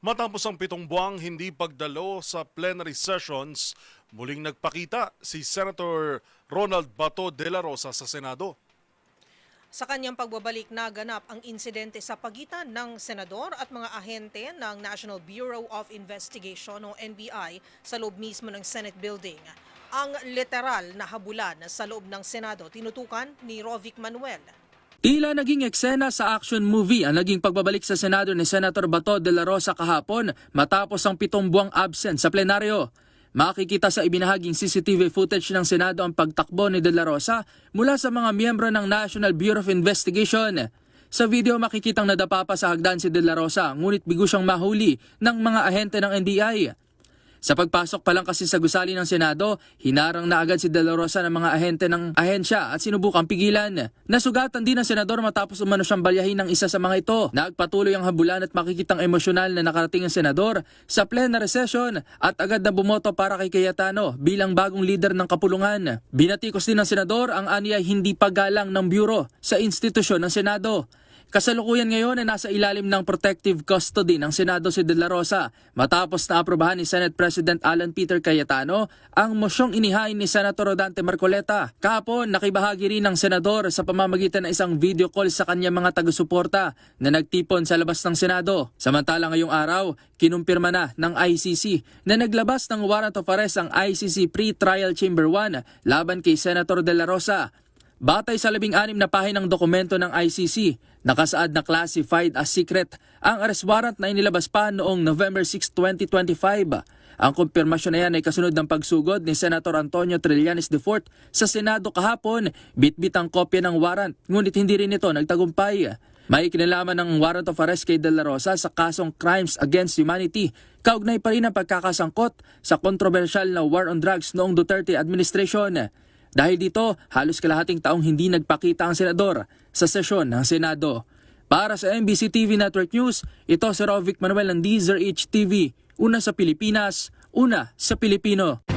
Matapos ang 7 buwang hindi pagdalo sa plenary sessions, muling nagpakita si Senator Ronald Bato de la Rosa sa Senado. Sa kanyang pagbabalik naganap ang insidente sa pagitan ng senador at mga ahente ng National Bureau of Investigation o NBI sa loob mismo ng Senate building. Ang literal na habulan sa loob ng Senado tinutukan ni Rovic Manuel. Tila naging eksena sa action movie ang naging pagbabalik sa Senado ni Senator Bato de la Rosa kahapon matapos ang 7 buwang absent sa plenaryo. Makikita sa ibinahaging CCTV footage ng Senado ang pagtakbo ni de la Rosa mula sa mga miyembro ng National Bureau of Investigation. Sa video makikitang nadapa pa sa hagdan si de la Rosa ngunit bigo siyang mahuli ng mga ahente ng NBI. Sa pagpasok pa lang kasi sa gusali ng Senado, hinarang na agad si De La Rosa ng mga ahente ng ahensya at sinubukang pigilan. Nasugatan din ang senador matapos umano siyang balyahin ng isa sa mga ito. Nagpatuloy ang habulan at makikitang emosyonal na nakarating ang senador sa plenary session at agad na bumoto para kay Cayetano bilang bagong leader ng kapulungan. Binatikos din ng senador ang anyay hindi paggalang ng Bureau sa institusyon ng Senado. Kasalukuyan ngayon ay nasa ilalim ng protective custody ng Senado si De La Rosa matapos na aprobahan ni Senate President Alan Peter Cayetano ang mosyong inihain ni Senator Rodante Marcoleta. Kahapon, nakibahagi rin ng senador sa pamamagitan ng isang video call sa kanyang mga taga-suporta na nagtipon sa labas ng Senado. Samantala ngayong araw, kinumpirma na ng ICC na naglabas ng warrant of arrest ang ICC Pre-Trial Chamber 1 laban kay Senator De La Rosa. Batay sa 16 na pahinang dokumento ng ICC, nakasaad na classified as secret ang arrest warrant na inilabas pa noong November 6, 2025. Ang kumpirmasyon na yan ay kasunod ng pagsugod ni Senator Antonio Trillanes IV sa Senado kahapon, bitbit ang kopya ng warrant, ngunit hindi rin ito nagtagumpay. May kinalaman ng warrant of arrest kay De La Rosa sa kasong Crimes Against Humanity. Kaugnay pa rin ang pagkakasangkot sa kontrobersyal na war on drugs noong Duterte administration. Dahil dito, halos kalahating taong hindi nagpakita ang senador sa sesyon ng Senado. Para sa MBC TV Network News, ito si Rovic Manuel ng DZRH TV. Una sa Pilipinas, una sa Pilipino.